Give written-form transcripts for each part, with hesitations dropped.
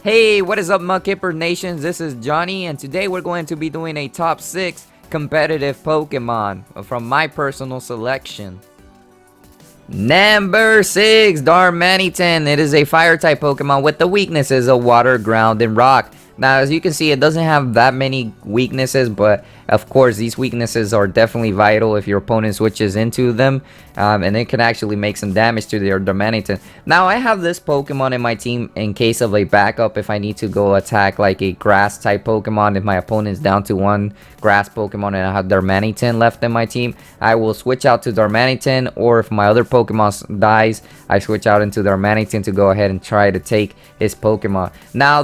Hey, what is up, Mudkipper Nations? This is Johnny, and today we're going to be doing a top 6 competitive Pokemon from my personal selection. Number 6, Darmanitan. It is a fire-type Pokemon with the weaknesses of water, ground, and rock. Now, as you can see, it doesn't have that many weaknesses, but of course, these weaknesses are definitely vital if your opponent switches into them, and it can actually make some damage to their Darmanitan. Now, I have this Pokemon in my team in case of a backup if I need to go attack like a grass-type Pokemon. If my opponent's down to one grass Pokemon and I have Darmanitan left in my team, I will switch out to Darmanitan, or if my other Pokemon dies, I switch out into Darmanitan to go ahead and try to take his Pokemon. Now,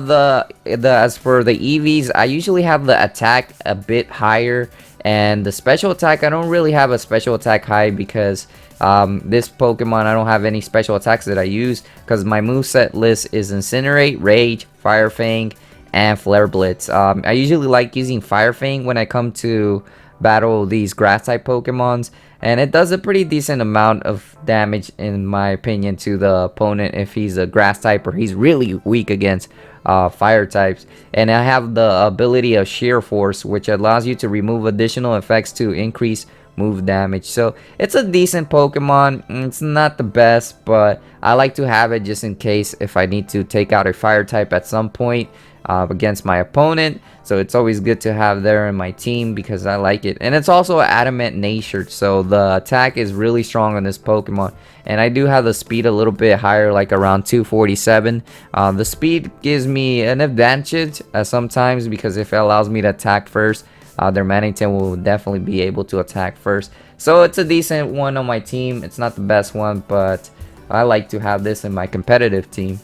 as for the EVs, I usually have the attack a bit higher, and the special attack, I don't really have a special attack high because this Pokemon, I don't have any special attacks that I use because my moveset list is Incinerate, Rage, Fire Fang, and Flare Blitz. I usually like using Fire Fang when I come to battle these grass type Pokemons, and it does a pretty decent amount of damage in my opinion to the opponent if he's a grass type or he's really weak against fire types. And I have the ability of Sheer Force, which allows you to remove additional effects to increase move damage. So it's a decent Pokemon. It's not the best, but I like to have it just in case if I need to take out a fire type at some point against my opponent. So it's always good to have there in my team because I like it. And it's also adamant natured, so the attack is really strong on this Pokemon. And I do have the speed a little bit higher, like around 247. The speed gives me an advantage sometimes because if it allows me to attack first, Darmanitan will definitely be able to attack first. So it's a decent one on my team. It's not the best one, but I like to have this in my competitive team.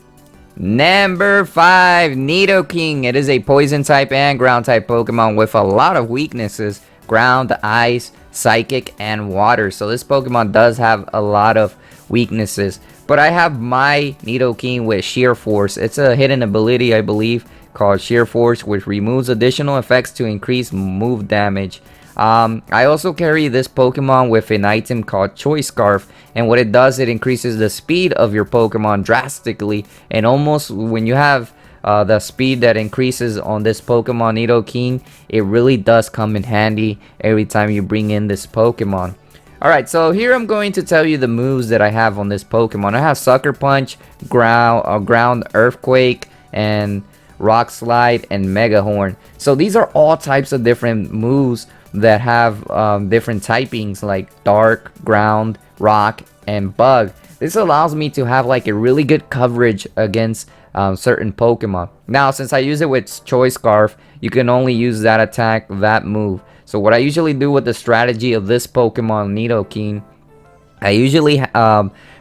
Number 5, Nidoking. It is a poison type and ground type Pokemon with a lot of weaknesses: ground, ice, psychic, and water. So this Pokemon does have a lot of weaknesses, but I have my Nidoking with Sheer Force. It's a hidden ability, I believe, called Sheer Force, which removes additional effects to increase move damage. I also carry this Pokemon with an item called Choice Scarf, and what it does, it increases the speed of your Pokemon drastically, and almost when you have the speed that increases on this Pokemon Nidoking, it really does come in handy every time you bring in this Pokemon. Alright, so here I'm going to tell you the moves that I have on this Pokemon. I have Sucker Punch, Ground Earthquake, and Rock Slide, and Mega Horn. So these are all types of different moves that have different typings like Dark, Ground, Rock, and Bug. This allows me to have like a really good coverage against certain Pokemon. Now, since I use it with Choice Scarf, you can only use that attack, that move. So what I usually do with the strategy of this Pokemon Nidoking, I usually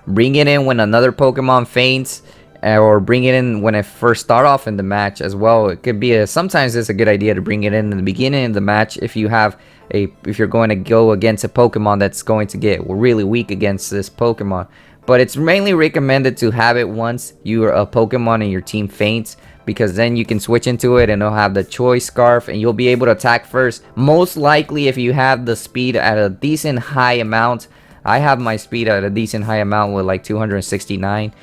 bring it in when another Pokemon faints, or bring it in when I first start off in the match as well. It could be sometimes it's a good idea to bring it in the beginning of the match if you're going to go against a Pokemon that's going to get really weak against this Pokemon. But it's mainly recommended to have it once a Pokemon in your team faints, because then you can switch into it and it'll have the Choice Scarf and you'll be able to attack first. Most likely if you have the speed at a decent high amount. I have my speed at a decent high amount with like 269.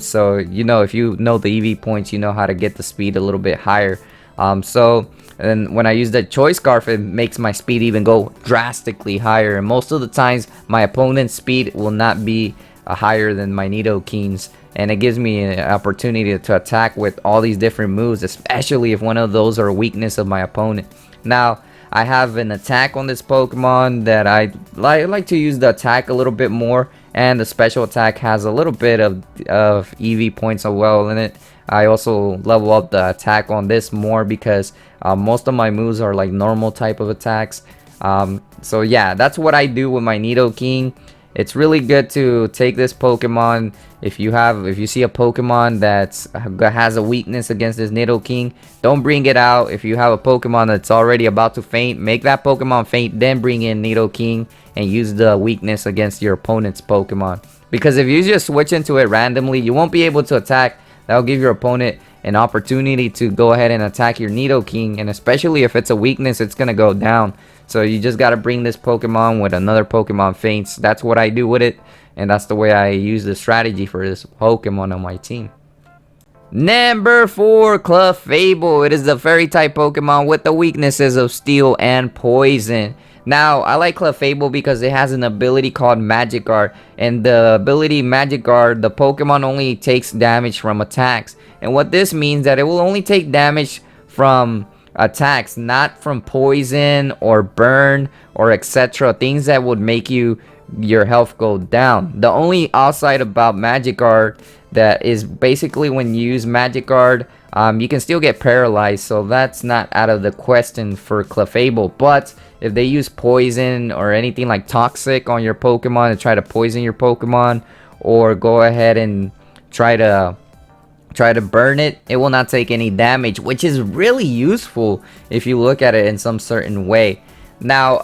So you know, if you know the EV points, you know how to get the speed a little bit higher. And when I use the Choice Scarf, it makes my speed even go drastically higher, and most of the times my opponent's speed will not be higher than my Nidoking's, and it gives me an opportunity to attack with all these different moves, especially if one of those are a weakness of my opponent. Now, I have an attack on this Pokemon that I like to use the attack a little bit more, and the special attack has a little bit of EV points as well in it. I also level up the attack on this more because most of my moves are like normal type of attacks. So yeah, that's what I do with my Nidoking. It's really good to take this Pokemon. If you see a Pokemon that has a weakness against this Nidoking, don't bring it out. If you have a Pokemon that's already about to faint, make that Pokemon faint, then bring in Nidoking and use the weakness against your opponent's Pokemon. Because if you just switch into it randomly, you won't be able to attack. That'll give your opponent an opportunity to go ahead and attack your Nidoking, and especially if it's a weakness, it's gonna go down. So you just gotta bring this Pokemon with another Pokemon faints. That's what I do with it, and that's the way I use the strategy for this Pokemon on my team. Number 4, Clefable. It is the fairy type Pokemon with the weaknesses of steel and poison. Now, I like Clefable because it has an ability called Magic Guard. And the ability Magic Guard, the Pokemon only takes damage from attacks. And what this means that it will only take damage from attacks, not from poison or burn or etc. Things that would make your health go down. The only outside about Magic Guard that is basically when you use Magic Guard, you can still get paralyzed, so that's not out of the question for Clefable. But if they use poison or anything like toxic on your Pokemon to try to poison your Pokemon, or go ahead and try to burn it, it will not take any damage, which is really useful if you look at it in some certain way. Now,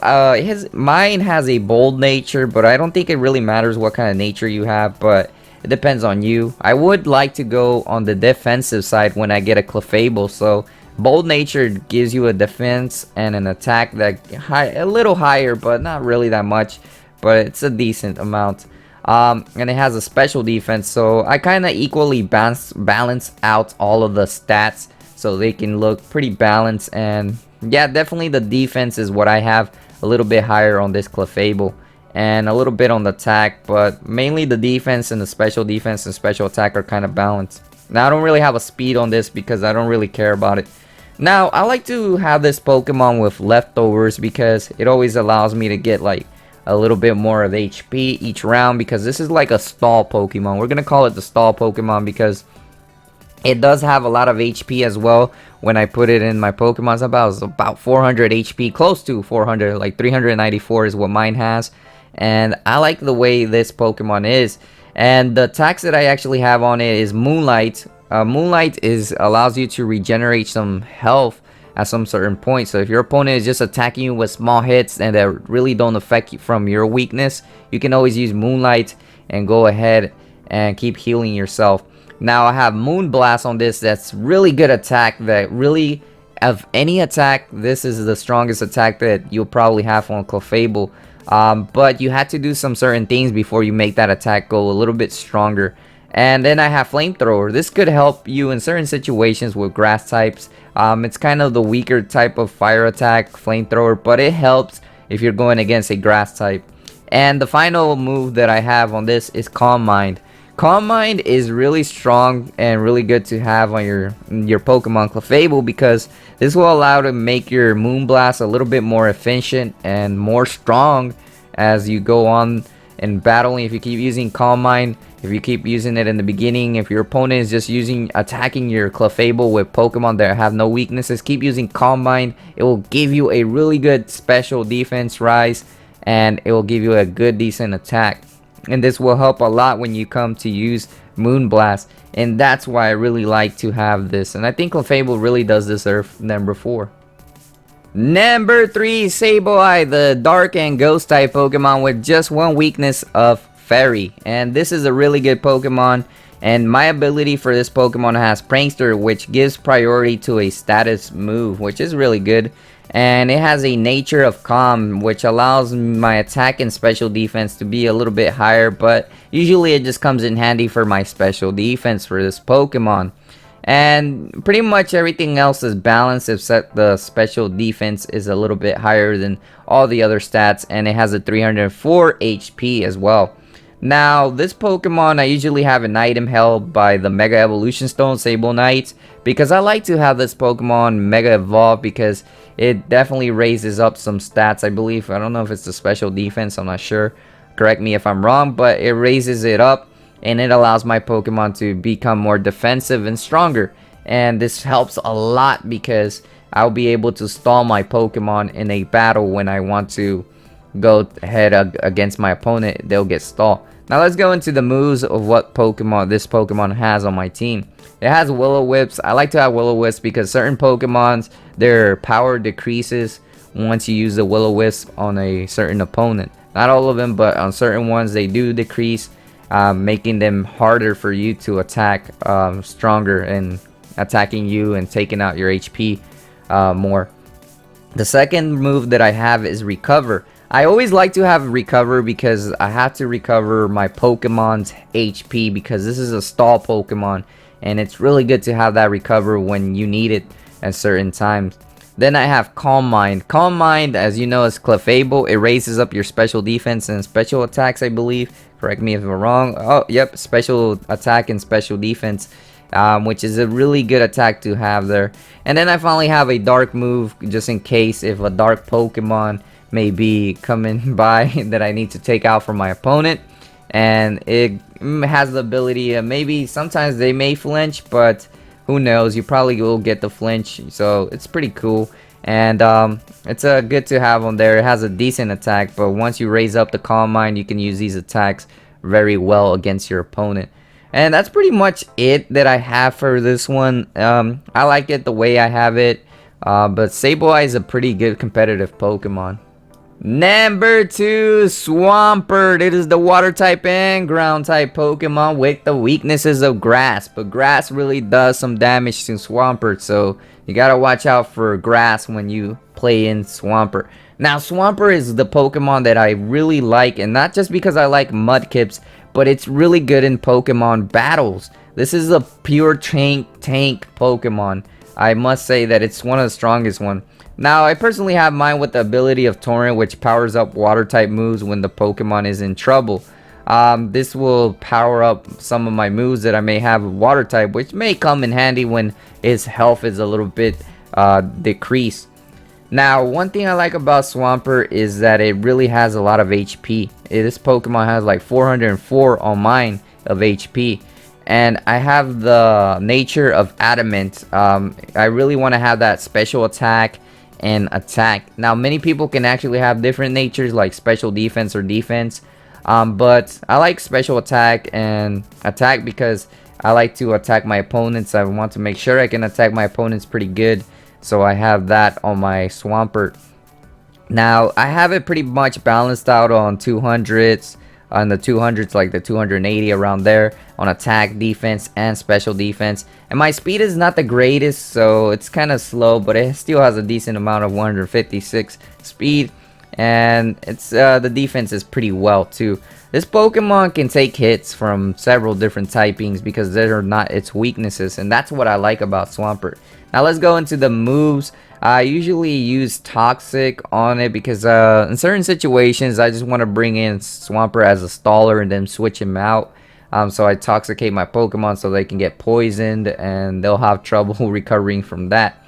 mine has a bold nature, but I don't think it really matters what kind of nature you have, but it depends on you. I would like to go on the defensive side when I get a Clefable, so bold nature gives you a defense and an attack that a little higher, but not really that much, but it's a decent amount. And it has a special defense, so I kind of equally balance out all of the stats so they can look pretty balanced. And yeah, definitely the defense is what I have a little bit higher on this Clefable, and a little bit on the attack, but mainly the defense and the special defense and special attack are kind of balanced. Now, I don't really have a speed on this because I don't really care about it. Now, I like to have this Pokemon with leftovers because it always allows me to get like a little bit more of HP each round, because this is like a stall Pokemon. We're gonna call it the stall Pokemon because it does have a lot of HP as well. When I put it in my Pokemon, it's about 400 HP, close to 400, like 394 is what mine has. And I like the way this Pokemon is. And the attacks that I actually have on it is Moonlight. Moonlight allows you to regenerate some health at some certain point. So if your opponent is just attacking you with small hits and that really don't affect you from your weakness, you can always use Moonlight and go ahead and keep healing yourself. Now, I have Moonblast on this. That's really good attack. That really, of any attack, this is the strongest attack that you'll probably have on Clefable. But you had to do some certain things before you make that attack go a little bit stronger. And then I have Flamethrower. This could help you in certain situations with grass types. It's kind of the weaker type of fire attack, Flamethrower, but it helps if you're going against a grass type. And the final move that I have on this is Calm Mind. Calm Mind is really strong and really good to have on your Pokemon Clefable, because this will allow to make your Moonblast a little bit more efficient and more strong as you go on in battling. If you keep using Calm Mind, if you keep using it in the beginning, if your opponent is just attacking your Clefable with Pokemon that have no weaknesses, keep using Calm Mind. It will give you a really good special defense rise, and it will give you a good decent attack. And this will help a lot when you come to use Moonblast, and that's why I really like to have this. And I think Clefable really does deserve number 4. Number 3, Sableye, the dark and ghost type Pokemon with just one weakness of Fairy. And this is a really good Pokemon, and my ability for this Pokemon has Prankster, which gives priority to a status move, which is really good. And it has a nature of calm, which allows my attack and special defense to be a little bit higher, but usually it just comes in handy for my special defense for this Pokemon. And pretty much everything else is balanced, except the special defense is a little bit higher than all the other stats, and it has a 304 HP as well. Now, this Pokemon, I usually have an item held by the Mega Evolution Stone, Sableye, because I like to have this Pokemon Mega Evolve, because it definitely raises up some stats, I believe. I don't know if it's the special defense, I'm not sure. Correct me if I'm wrong, but it raises it up, and it allows my Pokemon to become more defensive and stronger. And this helps a lot because I'll be able to stall my Pokemon in a battle when I want to go ahead against my opponent. They'll get stalled. Now let's go into the moves of what Pokemon this Pokemon has on my team. It has Will-O-Wisps. I like to have Will-O-Wisp because certain Pokemons, their power decreases once you use the Will-O-Wisp on a certain opponent. Not all of them, but on certain ones they do decrease, making them harder for you to attack, stronger and attacking you and taking out your HP more. The second move that I have is Recover. I always like to have Recover because I have to recover my Pokemon's HP, because this is a stall Pokemon. and it's really good to have that recover when you need it at certain times. Then I have Calm Mind. Calm Mind, as you know, is Clefable. It raises up your special defense and special attacks, I believe. Correct me if I'm wrong. Oh, yep, special attack and special defense, which is a really good attack to have there. And then I finally have a Dark move, just in case if a Dark Pokemon may be coming by that I need to take out from my opponent. And it has the ability, maybe sometimes they may flinch, but who knows, you probably will get the flinch, so it's pretty cool. And it's good to have on there. It has a decent attack, but once you raise up the Calm Mind, you can use these attacks very well against your opponent. And that's pretty much it that I have for this one. I like it the way I have it, but Sableye is a pretty good competitive Pokemon. Number 2, Swampert. It is the water type and ground type Pokemon with the weaknesses of grass, but grass really does some damage to Swampert, so you gotta watch out for grass when you play in Swampert. Now Swampert is the Pokemon that I really like, and not just because I like Mudkips, but it's really good in Pokemon battles. This is a pure tank Pokemon. I must say that it's one of the strongest ones. Now, I personally have mine with the ability of Torrent, which powers up water-type moves when the Pokemon is in trouble. This will power up some of my moves that I may have with water-type, which may come in handy when his health is a little bit decreased. Now, one thing I like about Swampert is that it really has a lot of HP. This Pokemon has like 404 on mine of HP. And I have the nature of Adamant. I really want to have that special attack and attack. Now many people can actually have different natures like special defense or defense, but I like special attack and attack because I like to attack my opponents. I want to make sure I can attack my opponents pretty good, so I have that on my Swampert. Now I have it pretty much balanced out on 200s, on the 200s, like the 280 around there, on attack, defense, and special defense. And my speed is not the greatest, so it's kind of slow, but it still has a decent amount of 156 speed, and it's the defense is pretty well too. This Pokemon can take hits from several different typings because they're not its weaknesses, and that's what I like about Swampert. Now let's go into the moves. I usually use Toxic on it because in certain situations I just want to bring in Swampert as a staller and then switch him out. So I Toxicate my Pokemon so they can get poisoned and they'll have trouble recovering from that.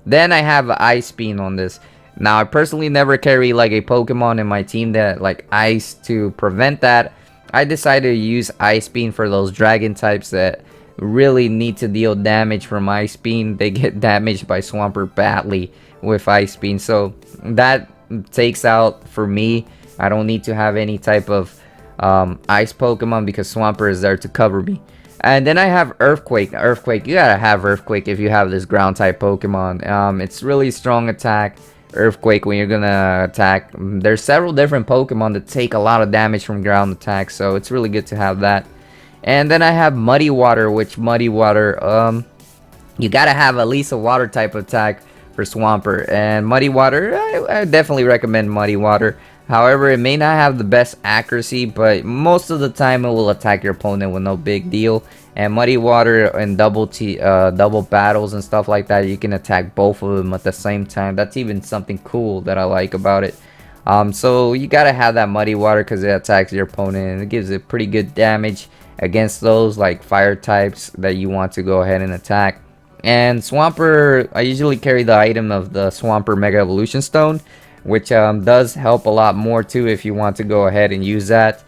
Then I have Ice Beam on this. Now I personally never carry like a Pokemon in my team that like ice to prevent that. I decided to use Ice Beam for those dragon types that really need to deal damage from Ice Beam. They get damaged by Swampert badly with Ice Beam, so that takes out for me. I don't need to have any type of ice Pokemon because Swampert is there to cover me. And then I have Earthquake. You gotta have Earthquake if you have this ground type Pokemon. It's really strong attack. Earthquake when you're gonna attack. There's several different Pokemon that take a lot of damage from ground attacks, so it's really good to have that. And then I have Muddy Water, which Muddy Water, you gotta have at least a water type attack for Swampert. And Muddy Water, I definitely recommend Muddy Water. However, it may not have the best accuracy, but most of the time it will attack your opponent with no big deal. And Muddy Water and double battles and stuff like that, you can attack both of them at the same time. That's even something cool that I like about it. So you gotta have that Muddy Water because it attacks your opponent and it gives it pretty good damage against those like fire types that you want to go ahead and attack. And Swampert, I usually carry the item of the Swampert Mega Evolution Stone, which does help a lot more too if you want to go ahead and use that.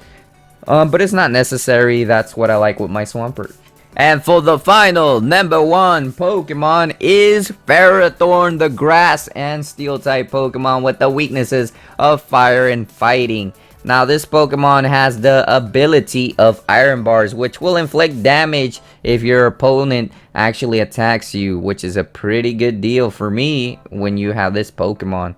But it's not necessary. That's what I like with my Swampert. And for the final number 1 Pokemon is Ferrothorn, the grass and steel type Pokemon with the weaknesses of fire and fighting. Now this Pokemon has the ability of Iron Bars, which will inflict damage if your opponent actually attacks you, which is a pretty good deal for me when you have this Pokemon.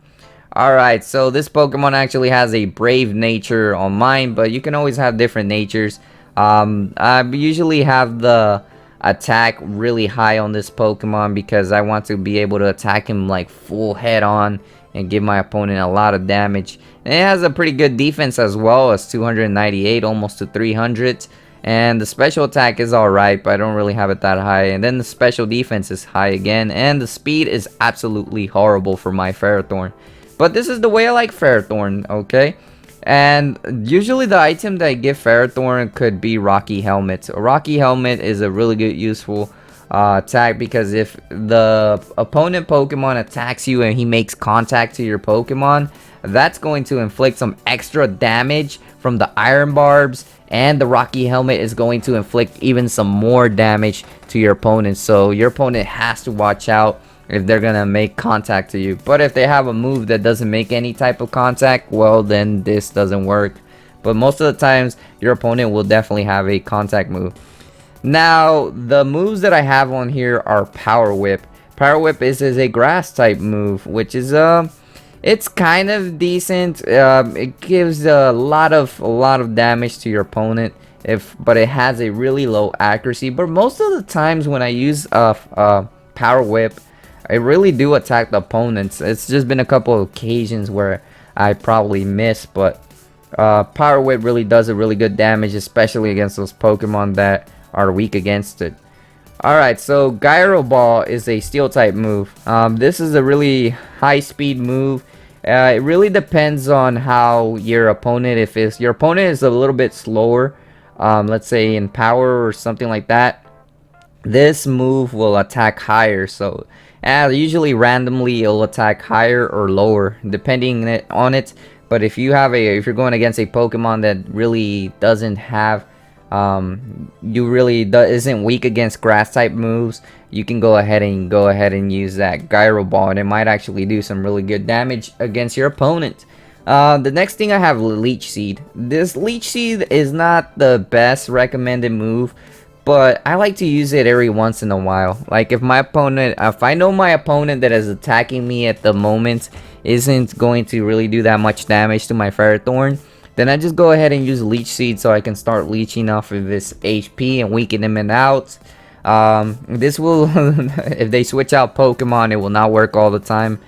Alright, so this Pokemon actually has a brave nature on mine, but you can always have different natures. I usually have the attack really high on this Pokemon because I want to be able to attack him like full head on and give my opponent a lot of damage. And it has a pretty good defense as well, as 298 almost to 300. And the special attack is alright, but I don't really have it that high. And then the special defense is high again. And the speed is absolutely horrible for my Ferrothorn. But this is the way I like Ferrothorn, okay? And usually the item that I give Ferrothorn could be Rocky Helmet. A Rocky Helmet is a really good useful attack, because if the opponent Pokemon attacks you and he makes contact to your Pokemon, that's going to inflict some extra damage from the Iron Barbs, and the Rocky Helmet is going to inflict even some more damage to your opponent. So your opponent has to watch out if they're gonna make contact to you. But if they have a move that doesn't make any type of contact, well, then this doesn't work. But most of the times your opponent will definitely have a contact move. Now the moves that I have on here are Power Whip. Power Whip is a grass type move, which is it's kind of decent. It gives a lot of damage to your opponent, but it has a really low accuracy. But most of the times when I use Power Whip, I really do attack the opponents. It's just been a couple of occasions where I probably miss, but Power Whip really does a really good damage, especially against those Pokemon that are weak against it. Alright, so Gyro Ball is a steel type move. This is a really high speed move. It really depends on how your opponent, if your opponent is a little bit slower, let's say in power or something like that, this move will attack higher. So usually randomly it'll attack higher or lower depending on it. But if you're going against a Pokemon that really doesn't have isn't weak against grass type moves, you can go ahead and use that Gyro Ball, and it might actually do some really good damage against your opponent. The next thing I have Leech Seed. This Leech Seed is not the best recommended move, but I like to use it every once in a while. Like if I know my opponent that is attacking me at the moment isn't going to really do that much damage to my Ferrothorn, then I just go ahead and use Leech Seed so I can start leeching off of his HP and weaken him out. This will, if they switch out Pokemon, it will not work all the time.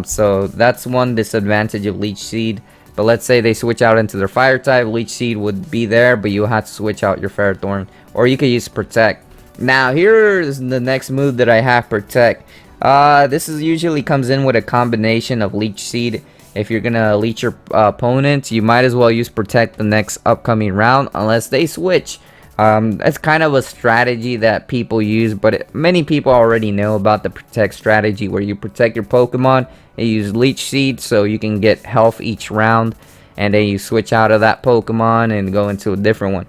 So that's one disadvantage of Leech Seed. But let's say they switch out into their Fire type, Leech Seed would be there, but you'll have to switch out your Ferrothorn. Or you could use Protect. Now here's the next move that I have, Protect. This usually comes in with a combination of Leech Seed. If you're gonna leech your opponent, you might as well use Protect the next upcoming round, unless they switch. That's kind of a strategy that people use, but many people already know about the Protect strategy, where you protect your Pokemon and use Leech Seed so you can get health each round, and then you switch out of that Pokemon and go into a different one,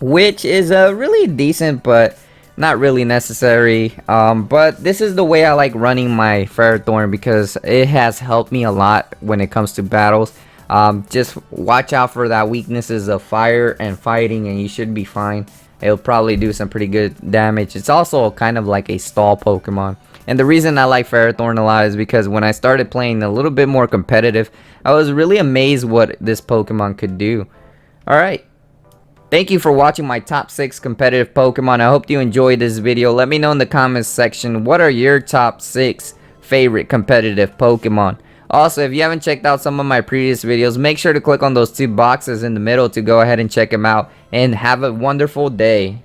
which is really decent, but not really necessary. But this is the way I like running my Ferrothorn, because it has helped me a lot when it comes to battles. Just watch out for that weaknesses of fire and fighting, and you should be fine. It'll probably do some pretty good damage. It's also kind of like a stall Pokemon. And the reason I like Ferrothorn a lot is because when I started playing a little bit more competitive, I was really amazed what this Pokemon could do. Alright. Thank you for watching my top 6 competitive Pokemon. I hope you enjoyed this video. Let me know in the comments section, what are your top 6 favorite competitive Pokemon? Also, if you haven't checked out some of my previous videos, make sure to click on those 2 boxes in the middle to go ahead and check them out. And have a wonderful day.